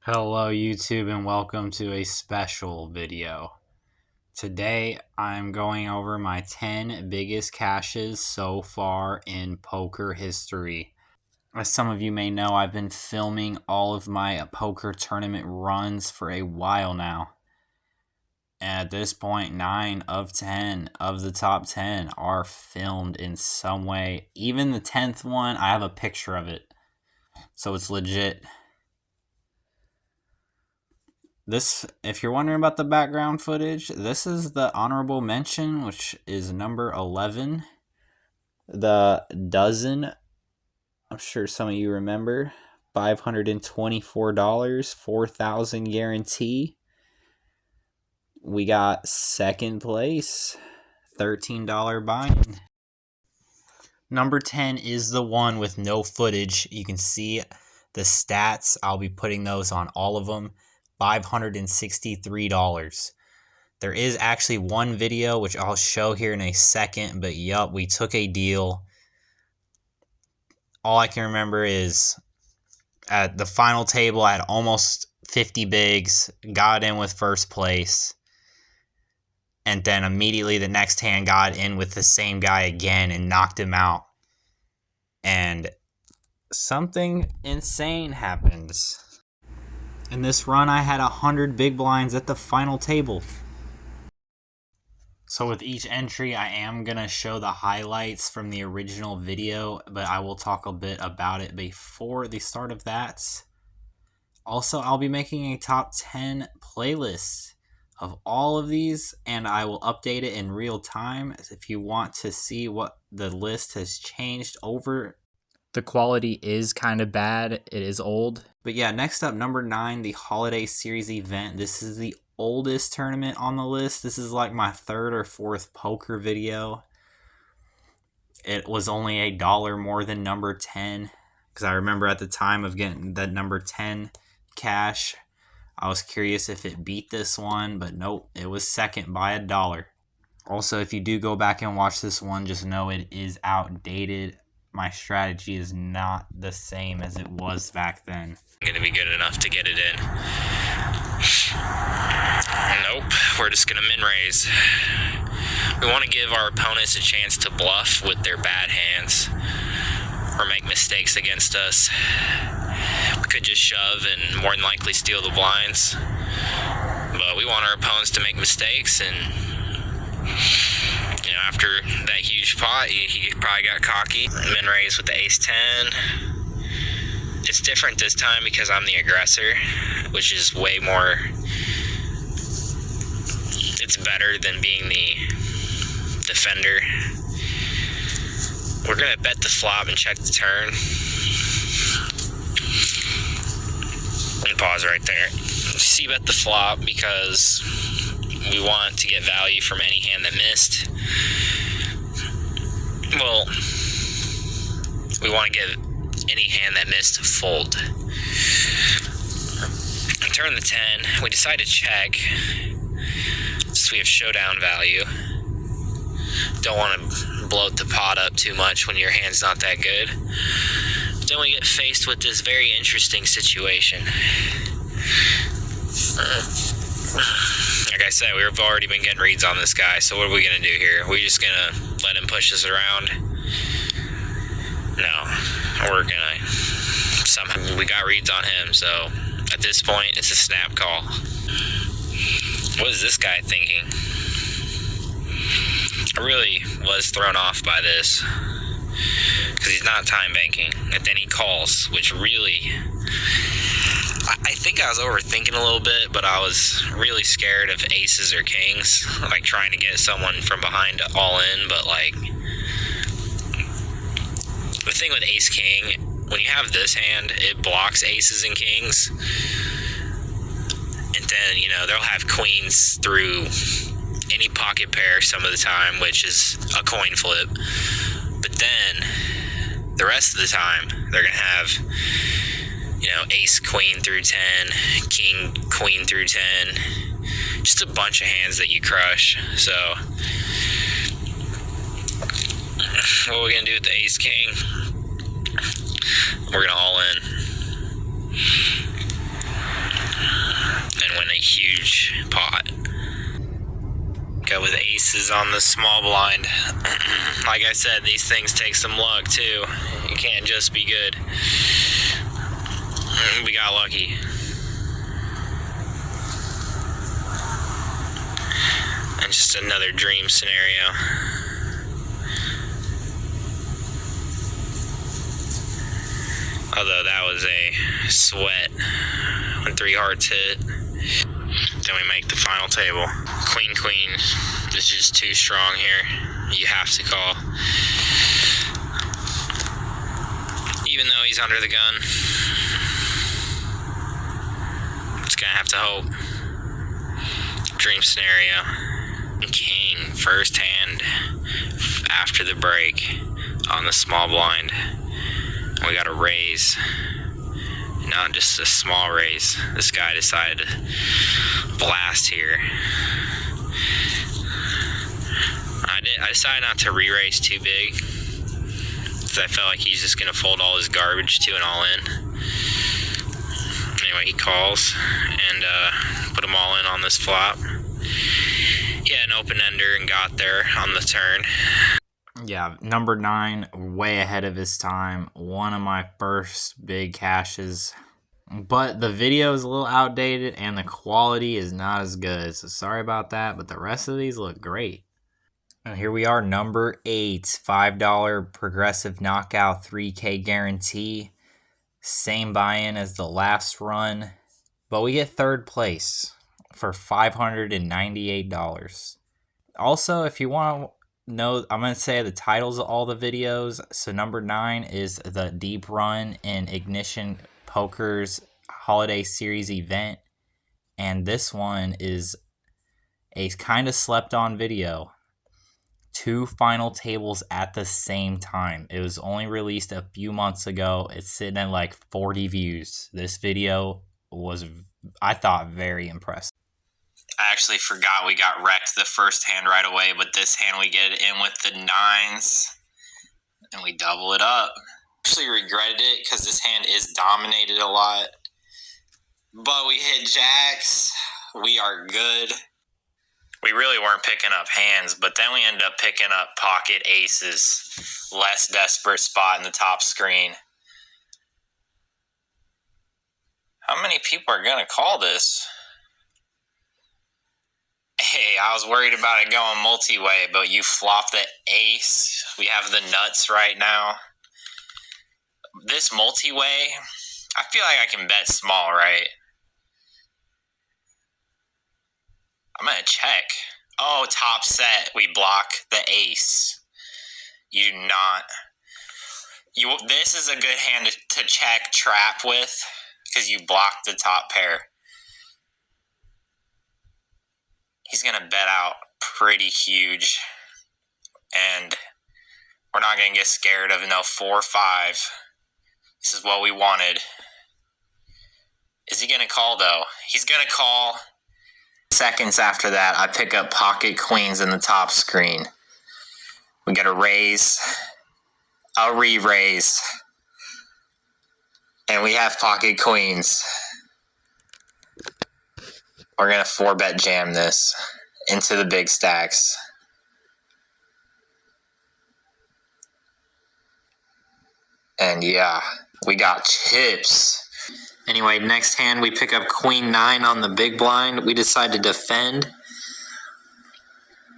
Hello YouTube and welcome to a special video. Today I'm going over my 10 biggest cashes so far in poker history. As some of you may know, I've been filming all of my poker tournament runs for a while now. And at this point, 9 of 10 of the top 10 are filmed in some way. Even the 10th one, I have a picture of it. So it's legit. This, if you're wondering about the background footage, this is the honorable mention, which is number 11. The dozen, I'm sure some of you remember, $524, 4,000 guarantee. We got second place, $13 buy-in. Number 10 is the one with no footage. You can see the stats. I'll be putting those on all of them. $563. There is actually one video which I'll show here in a second, but yup, we took a deal. All I can remember is at the final table I had almost 50 bigs, got in with first place, and then immediately the next hand got in with the same guy again and knocked him out. And something insane happens. In this run, I had 100 big blinds at the final table. So with each entry, I am going to show the highlights from the original video, but I will talk a bit about it before the start of that. Also, I'll be making a top 10 playlist of all of these, and I will update it in real time if you want to see what the list has changed over. The quality is kind of bad. It is old. But yeah, next up, number 9, the Holiday Series event. This is the oldest tournament on the list. This is like my 3rd or 4th poker video. It was only $1 more than number 10. Because I remember at the time of getting that number 10 cash, I was curious if it beat this one. But nope, it was second by $1. Also, if you do go back and watch this one, just know it is outdated. My strategy is not the same as it was back then. I'm going to be good enough to get it in. Nope, we're just going to min raise. We want to give our opponents a chance to bluff with their bad hands or make mistakes against us. We could just shove and more than likely steal the blinds. But we want our opponents to make mistakes, and you know, after that huge pot, he probably got cocky. Min raise with the ace-10. It's different this time because I'm the aggressor, which is way more... It's better than being the defender. We're going to bet the flop and check the turn. And pause right there. C-bet the flop because we want to get value from any hand that missed. Well, we want to get any hand that missed to fold. Turn the 10. We decide to check, so we have showdown value. Don't want to bloat the pot up too much when your hand's not that good. Then we get faced with this very interesting situation. Like I said, we've already been getting reads on this guy, so what are we going to do here? Are we just going to let him push us around? No. We're going to... Somehow we got reads on him, so at this point, it's a snap call. What is this guy thinking? I really was thrown off by this, because he's not time banking, and then he calls, which really... I think I was overthinking a little bit, but I was really scared of aces or kings, like trying to get someone from behind all in, but like, the thing with ace-king, when you have this hand, it blocks aces and kings, and then, you know, they'll have queens through any pocket pair some of the time, which is a coin flip, but then, the rest of the time, they're going to have... You know, ace, queen through 10, king, queen through 10. Just a bunch of hands that you crush. So, what are we going to do with the ace, king? We're going to all in. go with aces on the small blind. Like I said, these things take some luck too. You can't just be good. We got lucky. And just another dream scenario. Although that was a sweat when 3 hearts hit. Then we make the final table. Queen, queen is just too strong here. You have to call. Even though he's under the gun, just gonna have to hope. Dream scenario. King, first hand after the break on the small blind. We got a raise. Not just a small raise. This guy decided to blast here. I decided not to re-raise too big, because I felt like he's just going to fold all his garbage to an all-in. Anyway, he calls and put them all in on this flop. He had an open-ender and got there on the turn. Yeah, number 9, way ahead of his time. One of my first big cashes. But the video is a little outdated and the quality is not as good. So sorry about that, but the rest of these look great. And here we are, number 8, $5 progressive knockout 3K guarantee. Same buy-in as the last run. But we get third place for $598. Also, if you want to know, I'm going to say the titles of all the videos. So number 9 is the deep run in Ignition Poker's Holiday Series event. And this one is a kind of slept on video. 2 final tables at the same time. It was only released a few months ago. It's sitting at like 40 views. This video was, I thought, very impressive. I actually forgot we got wrecked the first hand right away, but this hand we get it in with the 9s, and we double it up. Actually regretted it because this hand is dominated a lot, but we hit jacks. We are good. We really weren't picking up hands, but then we ended up picking up pocket aces. Less desperate spot in the top screen. How many people are going to call this? Hey, I was worried about it going multi-way, but you flop the ace. We have the nuts right now. This multi-way, I feel like I can bet small, right? I'm going to check. Oh, top set. We block the ace. You do not. This is a good hand to check trap with, because you block the top pair. He's going to bet out pretty huge. And we're not going to get scared of no 4-5. This is what we wanted. Is he going to call, though? He's going to call. Seconds after that, I pick up pocket queens in the top screen. We got a raise. A re-raise. And we have pocket queens. We're going to 4-bet jam this into the big stacks. And yeah, we got chips. Anyway, next hand we pick up queen 9 on the big blind. We decide to defend.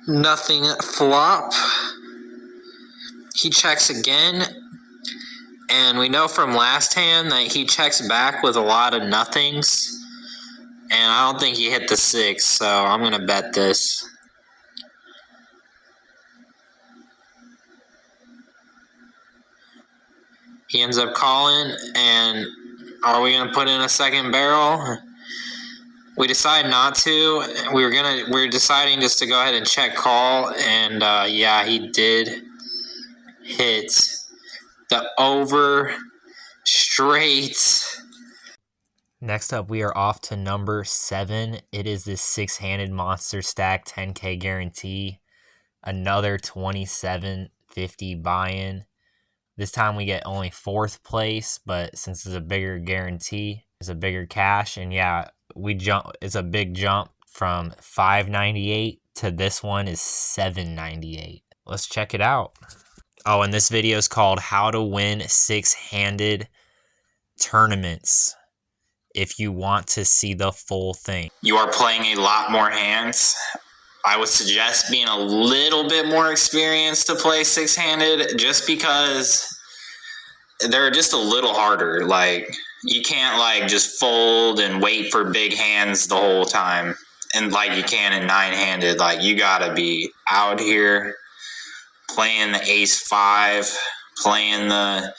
Nothing flop. He checks again. And we know from last hand that he checks back with a lot of nothings. And I don't think he hit the 6, so I'm going to bet this. He ends up calling, and are we going to put in a second barrel? We decide not to. We're deciding just to go ahead and check call, and yeah, he did hit the over straight. Next up, we are off to number 7. It is this 6-handed monster stack 10K guarantee. Another 2750 buy-in. This time we get only 4th place, but since it's a bigger guarantee, it's a bigger cash, and yeah, it's a big jump from $598 to this one is $7.98. Let's check it out. Oh, and this video is called How to Win Six-Handed Tournaments. If you want to see the full thing, you are playing a lot more hands. I would suggest being a little bit more experienced to play six-handed, just because they're just a little harder. Like, you can't like just fold and wait for big hands the whole time, and like you can in nine-handed. Like, you gotta be out here playing the ace-5, playing the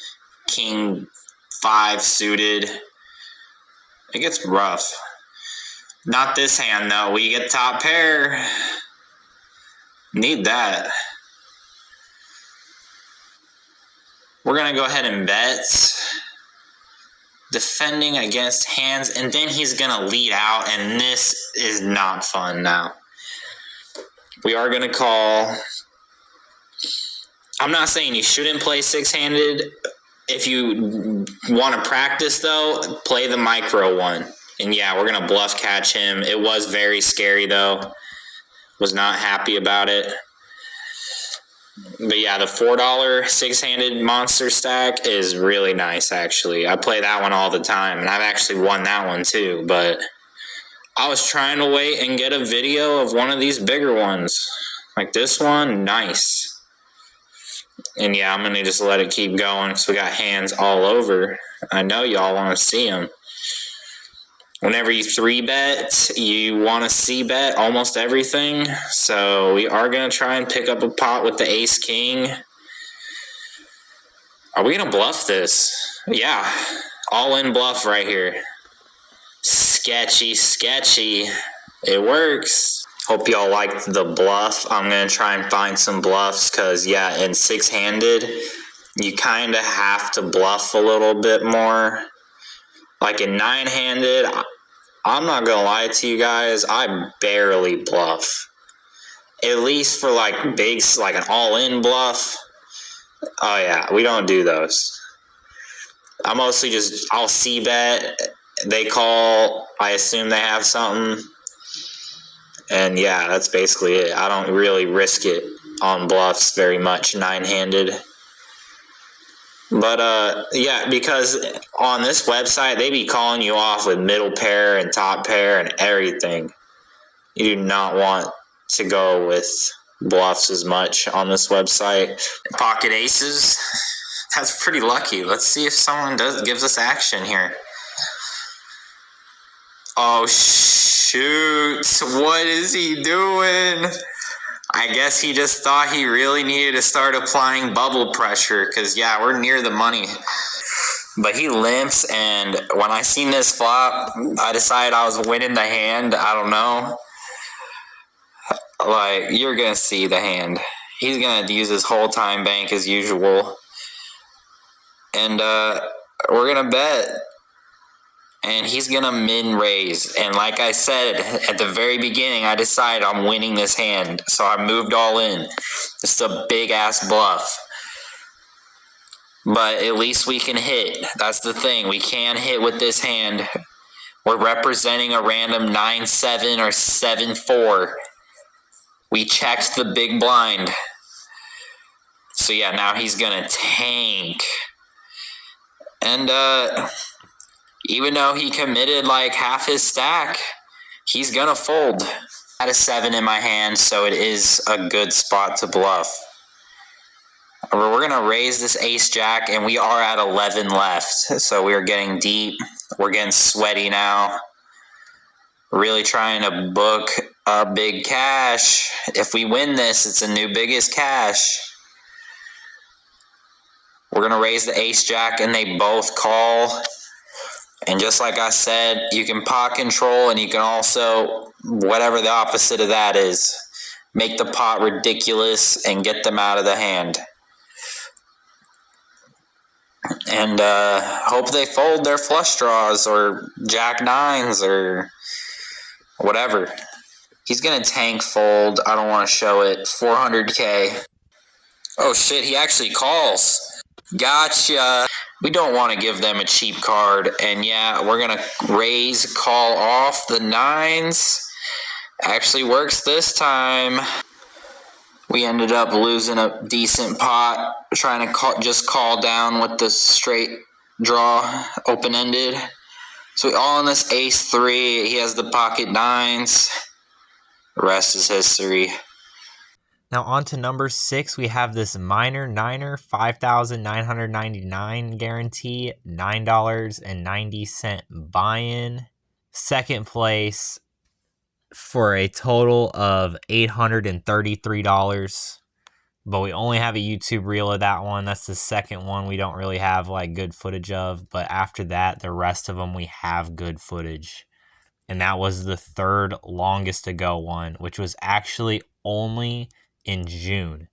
king-5 suited. It gets rough. Not this hand, though. We get top pair. Need that. We're going to go ahead and bet. Defending against hands. And then he's going to lead out. And this is not fun now. We are going to call. I'm not saying you shouldn't play six-handed. If you want to practice, though, play the micro one. And yeah, we're going to bluff catch him. It was very scary, though. Was not happy about it. But yeah, the $4 six-handed monster stack is really nice, actually. I play that one all the time, and I've actually won that one, too. But I was trying to wait and get a video of one of these bigger ones. Like this one, nice. And yeah, I'm going to just let it keep going because we got hands all over. I know y'all want to see them. Whenever you 3-bet, you want to c-bet almost everything. So we are going to try and pick up a pot with the ace-king. Are we going to bluff this? Yeah, all-in bluff right here. Sketchy, sketchy. It works. Hope y'all liked the bluff. I'm going to try and find some bluffs because, yeah, in six-handed, you kind of have to bluff a little bit more. Like in nine-handed, I'm not going to lie to you guys, I barely bluff. At least for like big, like an all-in bluff. Oh yeah, we don't do those. I mostly just, I'll c-bet, they call, I assume they have something. And yeah, that's basically it. I don't really risk it on bluffs very much, nine-handed. But yeah, because on this website, they be calling you off with middle pair and top pair and everything. You do not want to go with bluffs as much on this website. Pocket aces. That's pretty lucky. Let's see if someone gives us action here. Oh, shoot. What is he doing? I guess he just thought he really needed to start applying bubble pressure because, yeah, we're near the money. But he limps, and when I seen this flop, I decided I was winning the hand. I don't know. Like, you're going to see the hand. He's going to use his whole time bank as usual. And we're going to bet. And he's going to min-raise. And like I said at the very beginning, I decided I'm winning this hand. So I moved all in. It's a big-ass bluff. But at least we can hit. That's the thing. We can hit with this hand. We're representing a random 9-7 or 7-4. We checked the big blind. So yeah, now he's going to tank. And even though he committed like half his stack, he's going to fold. I had a 7 in my hand, so it is a good spot to bluff. We're going to raise this ace-jack, and we are at 11 left. So we are getting deep. We're getting sweaty now. Really trying to book a big cash. If we win this, it's a new biggest cash. We're going to raise the ace-jack, and they both call. And just like I said, you can pot control, and you can also, whatever the opposite of that is, make the pot ridiculous and get them out of the hand. And hope they fold their flush draws or jack nines or whatever. He's going to tank fold. I don't want to show it. 400K. Oh shit, he actually calls. Gotcha. We don't want to give them a cheap card. And yeah, we're going to raise, call off the nines. Actually works this time. We ended up losing a decent pot trying to just call down with the straight draw open-ended. So all in this ace 3. He has the pocket 9s. The rest is history. Now on to number 6, we have this minor niner, 5,999 guarantee, $9.90 buy-in. Second place for a total of $833. But we only have a YouTube reel of that one. That's the second one we don't really have like good footage of. But after that, the rest of them we have good footage. And that was the third longest to go one, which was actually only in June.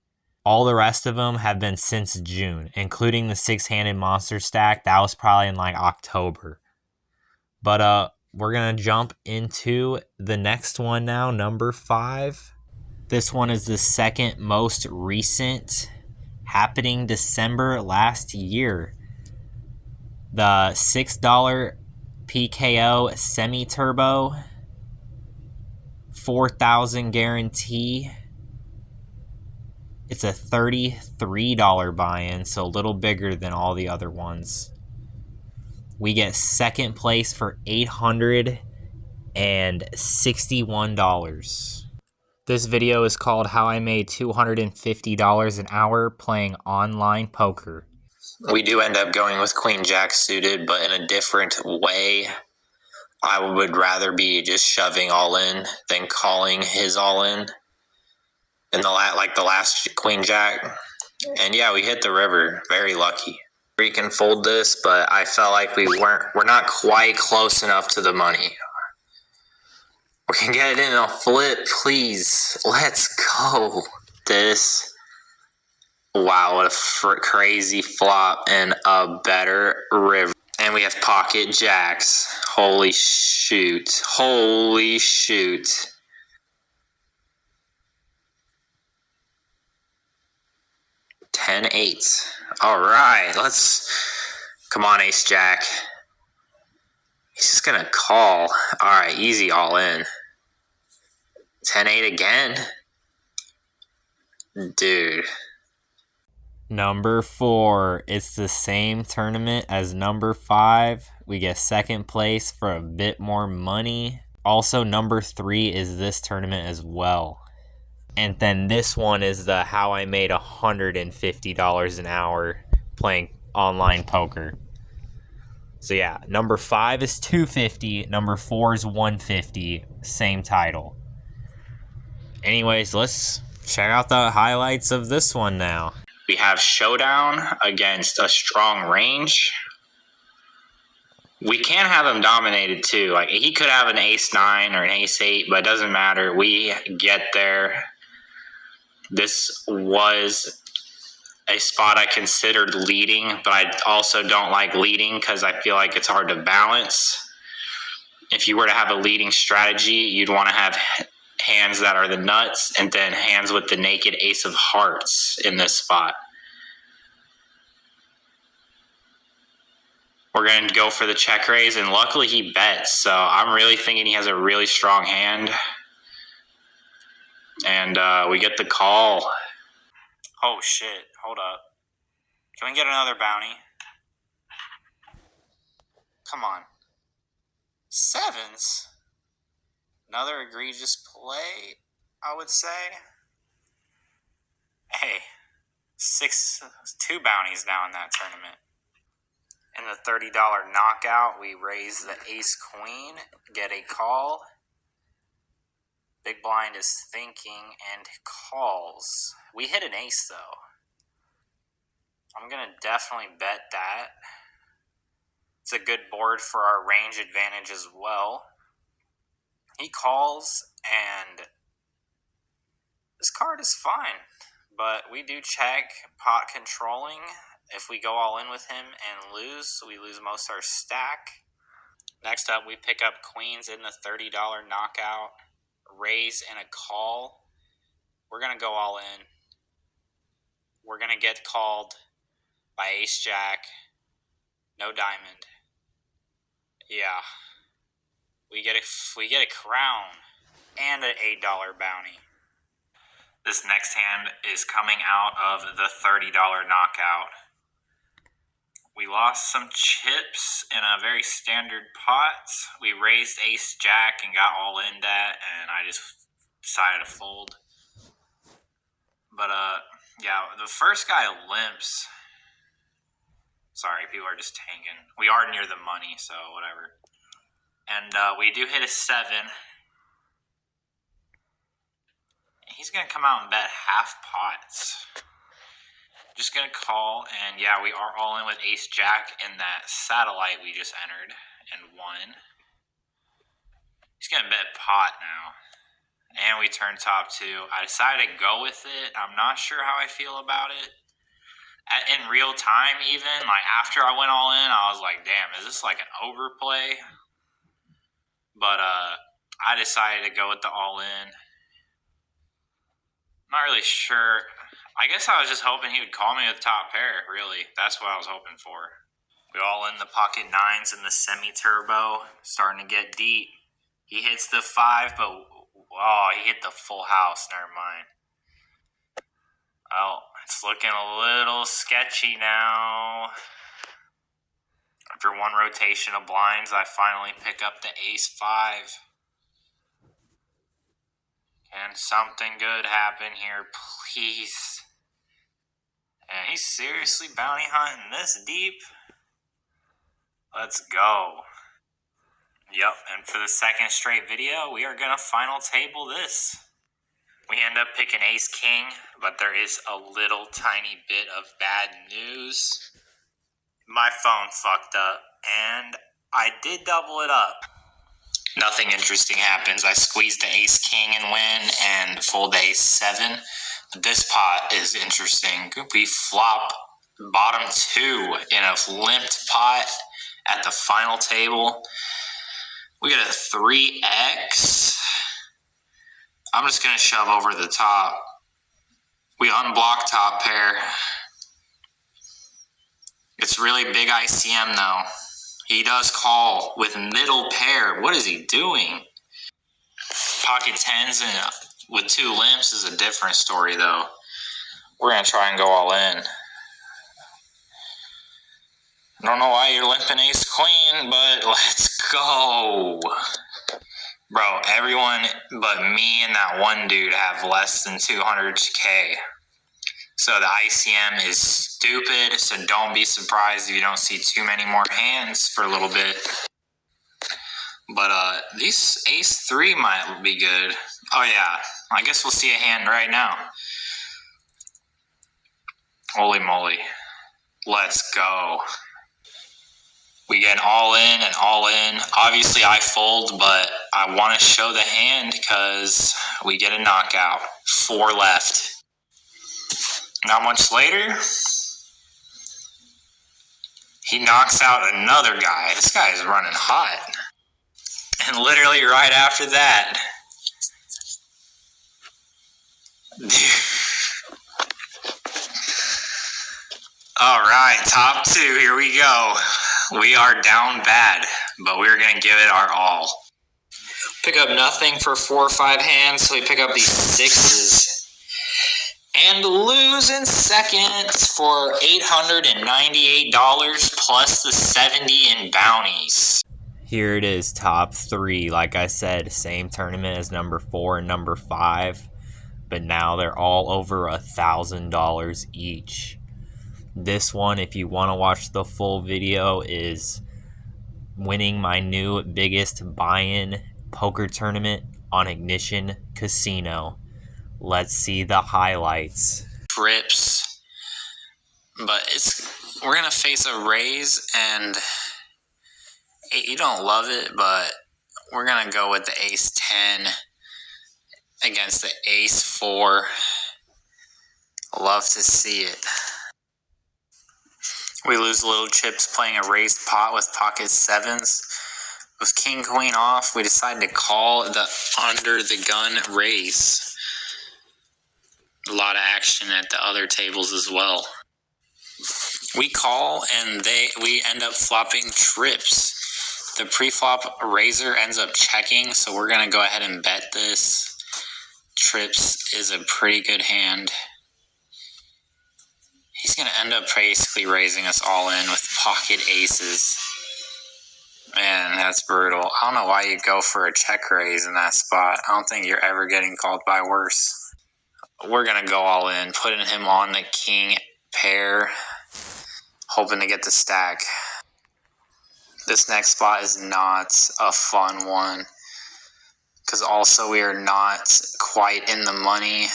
All the rest of them have been since June, including the 6-handed monster stack. That was probably in like October. But we're going to jump into the next one now, number 5. This one is the second most recent, happening December last year. The $6 PKO semi-turbo, 4,000 guarantee. It's a $33 buy-in, so a little bigger than all the other ones. We get second place for $861. This video is called How I Made $250 an Hour Playing Online Poker. We do end up going with Queen Jack suited, but in a different way. I would rather be just shoving all in than calling his all in. In the last Queen Jack. And yeah, we hit the river. Very lucky. We can fold this, but I felt like we're not quite close enough to the money. We can get it in a flip, please. Let's go. This. Wow, what a crazy flop and a better river. And we have pocket jacks. Holy shoot. Holy shoot. $10-8. All right, come on, ace jack. He's just gonna call. All right, easy all in. 10-8 again. Dude. Number 4. It's the same tournament as number 5. We get second place for a bit more money. Also, number 3 is this tournament as well. And then this one is the How I Made $150 an Hour Playing Online Poker. So yeah, number 5 is $250, number 4 is $150, same title. Anyways, let's check out the highlights of this one now. We have Showdown against a strong range. We can have him dominated too. Like he could have an ace-9 or an ace-8, but it doesn't matter. We get there. This was a spot I considered leading, but I also don't like leading because I feel like it's hard to balance. If you were to have a leading strategy, you'd want to have hands that are the nuts and then hands with the naked ace of hearts in this spot. We're going to go for the check raise, and luckily he bets, so I'm really thinking he has a really strong hand. And we get the call. Oh shit, hold up. Can we get another bounty? Come on. 7s? Another egregious play, I would say. Hey, 2 bounties now in that tournament. In the $30 knockout, we raise the ace-queen, get a call. Big blind is thinking and calls. We hit an ace, though. I'm going to definitely bet that. It's a good board for our range advantage as well. He calls, and this card is fine. But we do check pot controlling. If we go all in with him and lose, we lose most of our stack. Next up, we pick up queens in the $30 knockout. Raise and a call. We're going to go all in. We're going to get called by ace-jack. No diamond. Yeah. We get a crown. and an $8 bounty. This next hand is coming out of the $30 knockout. We lost some chips in a very standard pot. We raised ace jack and got all in that, and I just decided to fold. But yeah, the first guy limps. Sorry, people are just tanking. We are near the money, so whatever. And we do hit a 7. He's going to come out and bet half pots. Just going to call, and yeah, we are all in with ace jack in that satellite we just entered and won. He's going to bet pot now. And we turn top 2. I decided to go with it. I'm not sure how I feel about it. In real time, even, like after I went all in, I was like, damn, is this like an overplay? But I decided to go with the all in. I'm not really sure. I guess I was just hoping he would call me with top pair, really. That's what I was hoping for. We all in the pocket 9s in the semi-turbo, starting to get deep. He hits the 5, but he hit the full house. Never mind. Oh, it's looking a little sketchy now. After one rotation of blinds, I finally pick up the ace 5. Can something good happen here, please? And he's seriously bounty hunting this deep? Let's go. Yep, and for the second straight video, we are going to final table this. We end up picking ace king, but there is a little tiny bit of bad news. My phone fucked up, and I did double it up. Nothing interesting happens. I squeeze the ace king and win, and fold ace 7. This pot is interesting. We flop bottom 2 in a limped pot at the final table. We get a 3x. I'm just going to shove over the top. We unblock top pair. It's really big ICM though. He does call with middle pair. What is he doing? Pocket 10s and with 2 limps is a different story though. We're going to try and go all in. I don't know why you're limping ace queen, but let's go. Bro, everyone but me and that one dude have less than 200k. So the ICM is stupid, so don't be surprised if you don't see too many more hands for a little bit. But these ace 3 might be good. Oh yeah, I guess we'll see a hand right now. Holy moly. Let's go. We get all in and all in. Obviously I fold, but I want to show the hand because we get a knockout. 4 left. Not much later, he knocks out another guy. This guy is running hot. And literally right after that, all right, top 2, here we go. We are down bad, but we're going to give it our all. Pick up nothing for 4 or 5 hands, so we pick up these 6s. And lose in second for $898 plus the 70 in bounties. Here it is, top 3. Like I said, same tournament as number 4 and number 5. But now they're all over $1,000 each. This one, if you want to watch the full video, is winning my new biggest buy-in poker tournament on Ignition Casino. Let's see the highlights. Trips, but we're gonna face a raise, and you don't love it, but we're gonna go with the ace 10 against the ace 4. Love to see it. We lose little chips playing a raised pot with pocket 7s. With king queen off, we decide to call the under the gun raise. A lot of action at the other tables as well. We call, and we end up flopping trips. The pre-flop razor ends up checking, so we're going to go ahead and bet this. Trips is a pretty good hand. He's going to end up basically raising us all in with pocket aces. Man, that's brutal. I don't know why you'd go for a check raise in that spot. I don't think you're ever getting called by worse. We're going to go all in, putting him on the king pair, hoping to get the stack. This next spot is not a fun one, because also we are not quite in the money.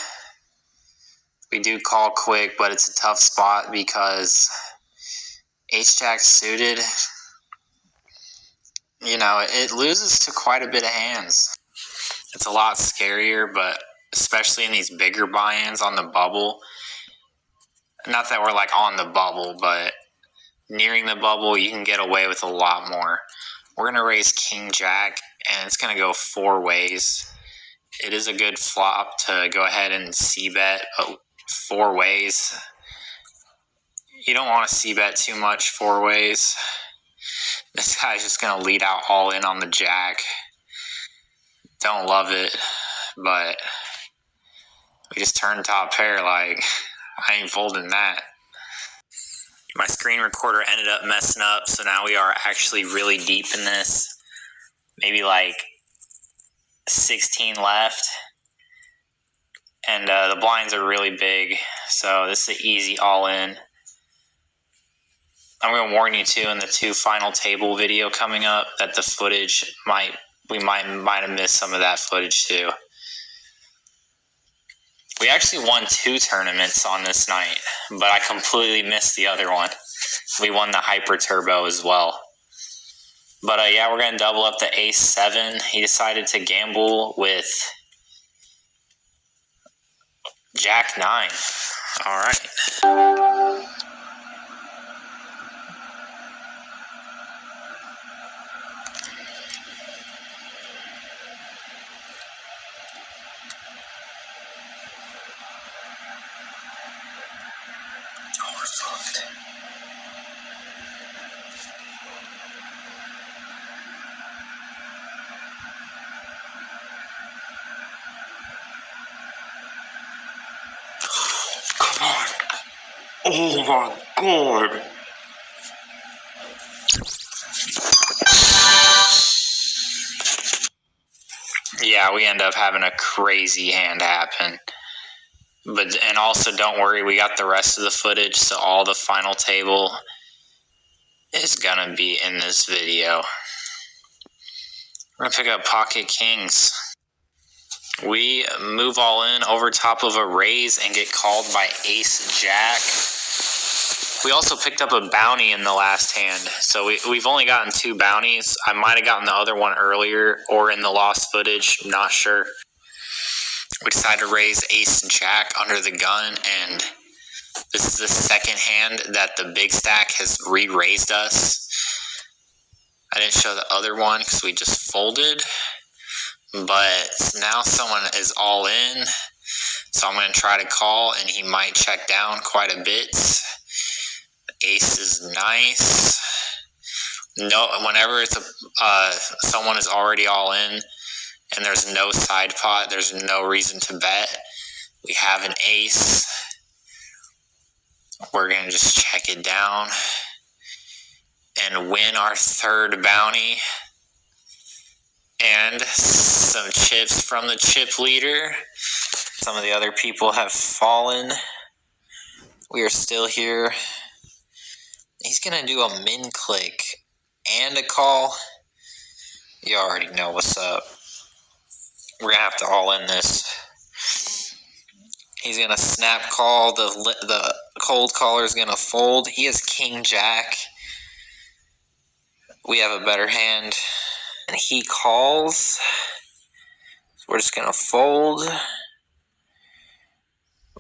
We do call quick, but it's a tough spot because H-Jack suited, you know, it loses to quite a bit of hands. It's a lot scarier, but especially in these bigger buy-ins on the bubble. Not that we're like on the bubble, but nearing the bubble, you can get away with a lot more. We're going to raise King Jack, and it's going to go 4 ways. It is a good flop to go ahead and c-bet 4 ways. You don't want to c-bet too much 4 ways. This guy's just going to lead out all in on the jack. Don't love it, but we just turned top pair. Like, I ain't folding that. My screen recorder ended up messing up, so now we are actually really deep in this. Maybe like 16 left. And the blinds are really big, so this is an easy all-in. I'm going to warn you too in the 2 final table video coming up that the footage we might have missed some of that footage too. We actually won 2 tournaments on this night, but I completely missed the other one. We won the Hyper Turbo as well. But yeah, we're going to double up the Ace-7. He decided to gamble with Jack-9. All right. Oh my god. Yeah, we end up having a crazy hand happen. And also don't worry, we got the rest of the footage, so all the final table is gonna be in this video. We're gonna pick up pocket kings. We move all in over top of a raise and get called by ace jack. We also picked up a bounty in the last hand, so we've only gotten 2 bounties. I might have gotten the other one earlier or in the lost footage, I'm not sure. We decided to raise ace jack under the gun, and this is the second hand that the big stack has re-raised us. I didn't show the other one because we just folded, but now someone is all in, so I'm going to try to call, and he might check down quite a bit. Ace is nice. No, whenever it's someone is already all in and there's no side pot, there's no reason to bet. We have an ace. We're going to just check it down and win our 3rd bounty. And some chips from the chip leader. Some of the other people have fallen. We are still here. He's going to do a min click and a call. You already know what's up. We're going to have to all in this. He's going to snap call. The cold caller is going to fold. He has king jack. We have a better hand. And he calls. We're just going to fold.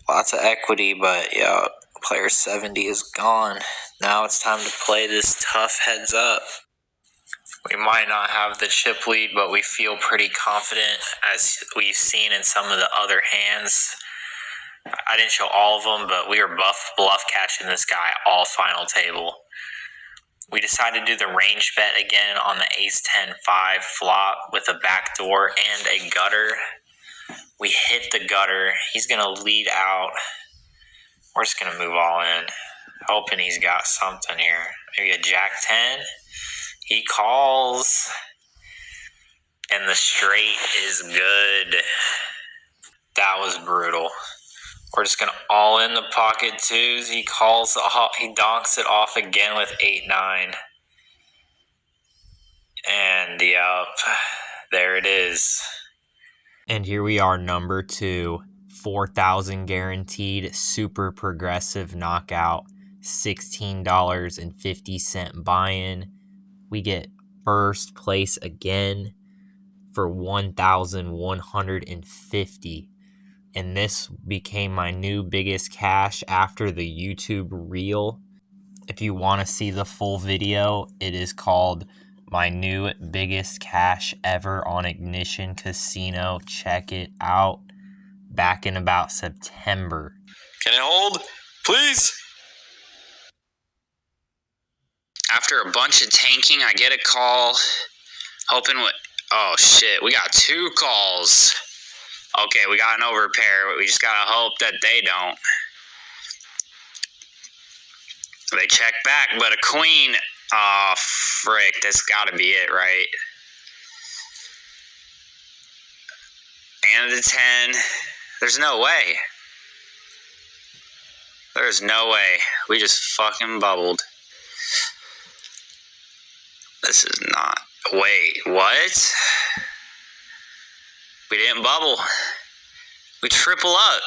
Lots of equity, but yeah, player 70 is gone. Now it's time to play this tough heads up. We might not have the chip lead, but we feel pretty confident, as we've seen in some of the other hands. I didn't show all of them, but we were bluff catching this guy all final table. We decided to do the range bet again on the ace-10-5 flop with a backdoor and a gutter. We hit the gutter. He's going to lead out. We're just going to move all in, hoping he's got something here. Maybe a jack-10. He calls, and the straight is good. That was brutal. We're just going to all in the pocket twos. He calls, he donks it off again with 8-9. And yep, there it is. And here we are, number 2, 4,000 guaranteed, super progressive knockout, $16.50 buy-in. We get first place again for $1,150. And this became my new biggest cash after the YouTube reel. If you want to see the full video, it is called My New Biggest Cash Ever on Ignition Casino. Check it out. Back in about September. Can it hold? Please? After a bunch of tanking, I get a call. Hoping what? Oh shit, we got 2 calls. Okay, we got an overpair, but we just gotta hope that they don't. They check back, but a queen. Oh, frick, that's gotta be it, right? And a 10. There's no way. There's no way. We just fucking bubbled. This is not. Wait, what? We didn't bubble. We triple up.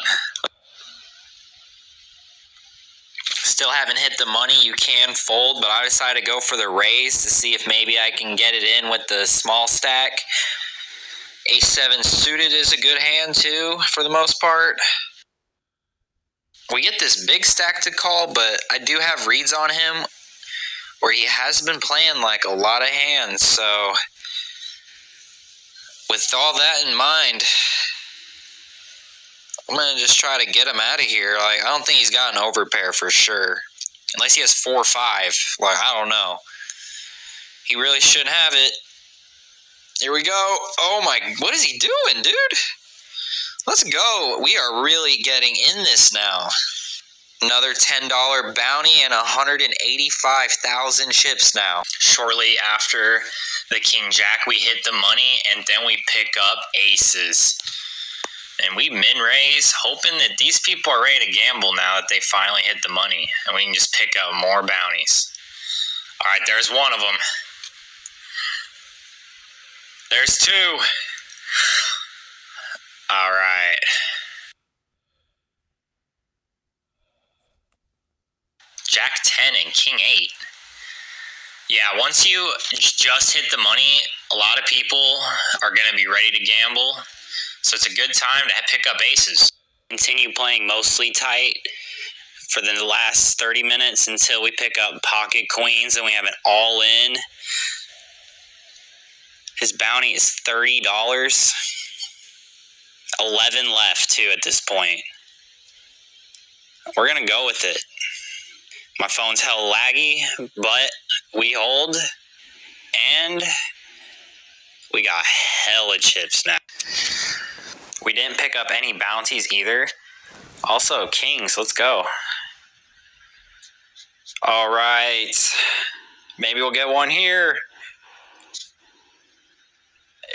Still haven't hit the money. You can fold, but I decided to go for the raise to see if maybe I can get it in with the small stack. Ace-7 suited is a good hand too, for the most part. We get this big stack to call, but I do have reads on him where he has been playing like a lot of hands, so with all that in mind, I'm going to just try to get him out of here. Like, I don't think he's got an overpair for sure. Unless he has 4 or 5. Like, I don't know. He really shouldn't have it. Here we go. Oh my, what is he doing, dude? Let's go. We are really getting in this now. Another $10 bounty and 185,000 chips now. Shortly after the King Jack, we hit the money, and then we pick up aces. And we min-raise, hoping that these people are ready to gamble now that they finally hit the money. And we can just pick up more bounties. All right, there's one of them. There's 2. All right. Jack 10 and King 8. Yeah, once you just hit the money, a lot of people are going to be ready to gamble. So it's a good time to pick up aces. Continue playing mostly tight for the last 30 minutes until we pick up pocket queens and we have an all-in. His bounty is $30. 11 left, too, at this point. We're going to go with it. My phone's hella laggy, but we hold. And we got hella chips now. We didn't pick up any bounties either. Also, kings, let's go. All right. Maybe we'll get one here.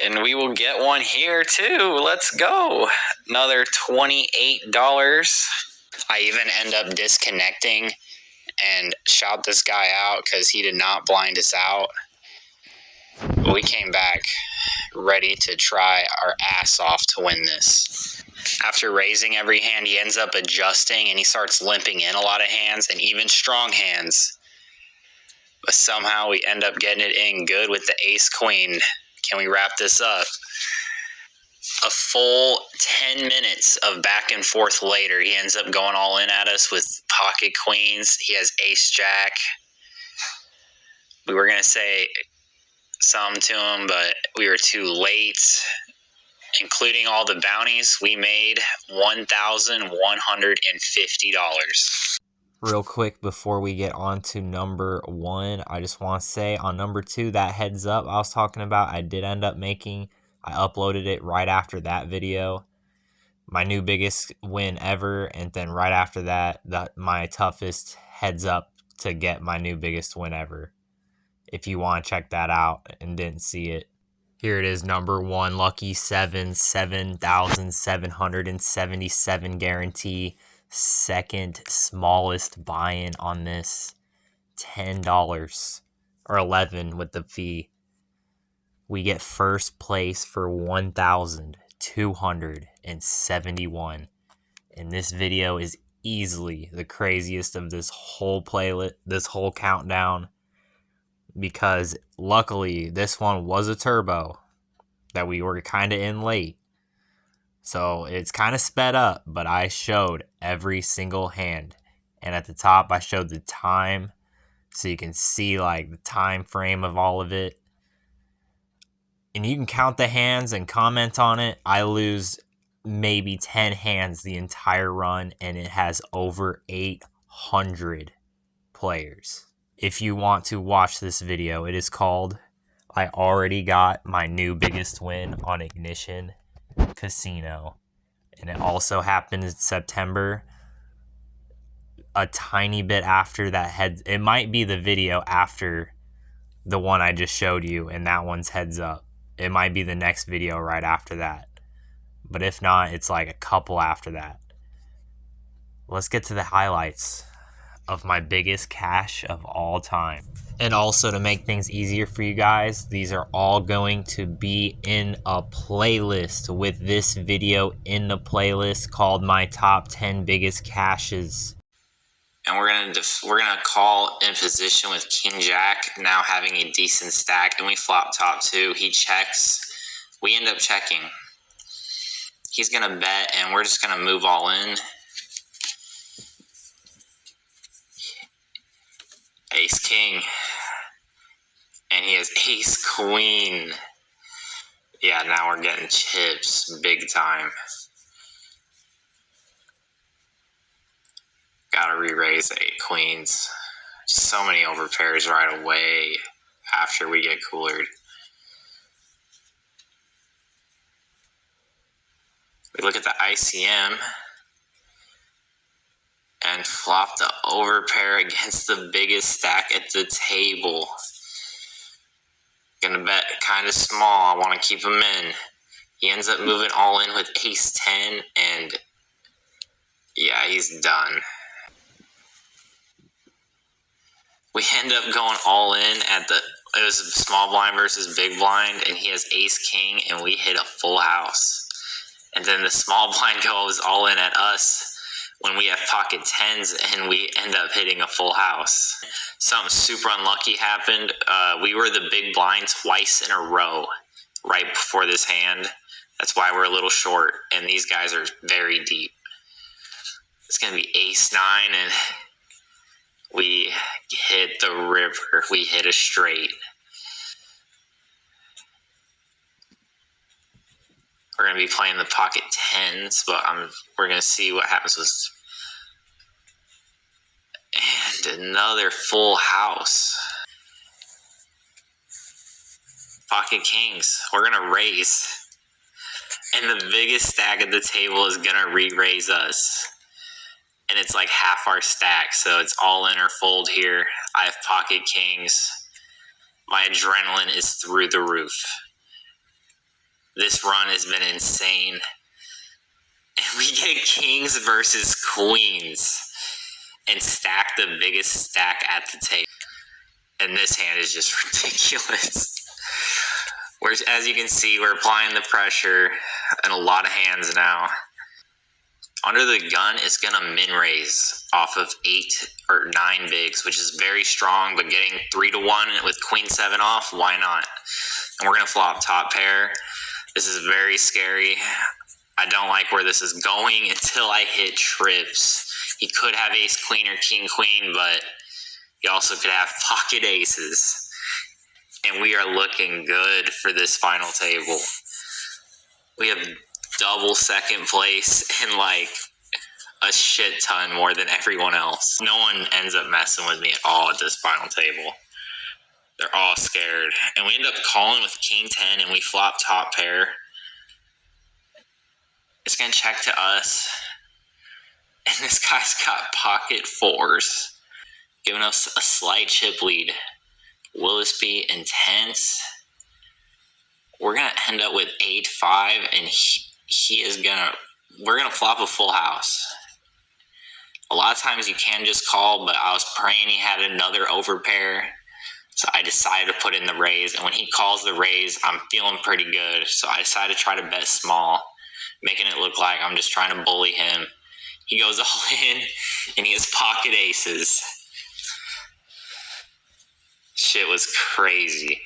And we will get one here too. Let's go. Another $28. I even end up disconnecting and shout this guy out because he did not blind us out. But we came back ready to try our ass off to win this. After raising every hand, he ends up adjusting and he starts limping in a lot of hands and even strong hands. But somehow we end up getting it in good with the ace queen. Can we wrap this up? A full 10 minutes of back and forth later, he ends up going all in at us with pocket queens. He has ace jack. We were going to say something to him, but we were too late. Including all the bounties, we made $1,150. Real quick before we get on to number 1, I just want to say on number 2, that heads up I was talking about, I did end up making. I uploaded it right after that video. My new biggest win ever, and then right after that, my toughest heads up to get my new biggest win ever. If you want to check that out and didn't see it. Here it is, number 1, Lucky 7, 7,777 guarantee. Second smallest buy-in on this, $10 or 11 with the fee. We get first place for 1,271. And this video is easily the craziest of this whole playlist, this whole countdown, because luckily this one was a turbo that we were kind of in late. So it's kind of sped up, but I showed every single hand. And at the top, I showed the time, so you can see like the time frame of all of it. And you can count the hands and comment on it. I lose maybe 10 hands the entire run, and it has over 800 players. If you want to watch this video, it is called I Already Got My New Biggest Win on Ignition Casino. And it also happened in September, a tiny bit after that it might be the video after the one I just showed you, and that one's heads up. It might be the next video right after that. But if not, it's like a couple after that. Let's get to the highlights of my biggest cash of all time. And also, to make things easier for you guys, these are all going to be in a playlist with this video in the playlist called My Top 10 Biggest Cashes. And we're gonna call in position with King Jack, now having a decent stack, and we flop top 2. He checks. We end up checking. He's gonna bet, and we're just gonna move all in. Ace King. And he has Ace Queen. Yeah, now we're getting chips big time. Gotta re-raise 8 queens. So many overpairs right away after we get coolered. We look at the ICM and flop the overpair against the biggest stack at the table. Gonna bet kind of small. I want to keep him in. He ends up moving all in with Ace 10, and yeah, he's done. We end up going all in at it was small blind versus big blind, and he has Ace King, and we hit a full house. And then the small blind goes all in at us when we have pocket 10s, and we end up hitting a full house. Something super unlucky happened. We were the big blind twice in a row right before this hand. That's why we're a little short, and these guys are very deep. It's going to be Ace 9, and we hit the river. We hit a straight. We're going to be playing the pocket 10s, but we're going to see what happens with... And another full house. Pocket Kings. We're going to raise. And the biggest stack at the table is going to re-raise us. And it's like half our stack, so it's all in or fold here. I have Pocket Kings. My adrenaline is through the roof. This run has been insane. And we get Kings versus Queens and stack the biggest stack at the table. And this hand is just ridiculous. As you can see, we're applying the pressure in a lot of hands now. Under the gun is going to min raise off of 8 or 9 bigs, which is very strong, but getting 3-1 with Queen 7 off, why not? And we're going to flop top pair. This is very scary. I don't like where this is going until I hit trips. He could have Ace Queen or King Queen, but he also could have pocket aces. And we are looking good for this final table. We have double second place and like a shit ton more than everyone else. No one ends up messing with me at all at this final table. They're all scared. And we end up calling with king 10 and we flop top pair. It's going to check to us. And this guy's got pocket fours, giving us a slight chip lead. Will this be intense? We're going to end up with 8-5 and we're going to flop a full house. A lot of times you can just call, but I was praying he had another overpair. So I decided to put in the raise, and when he calls the raise, I'm feeling pretty good. So I decided to try to bet small, making it look like I'm just trying to bully him. He goes all in, and he has pocket aces. Shit was crazy.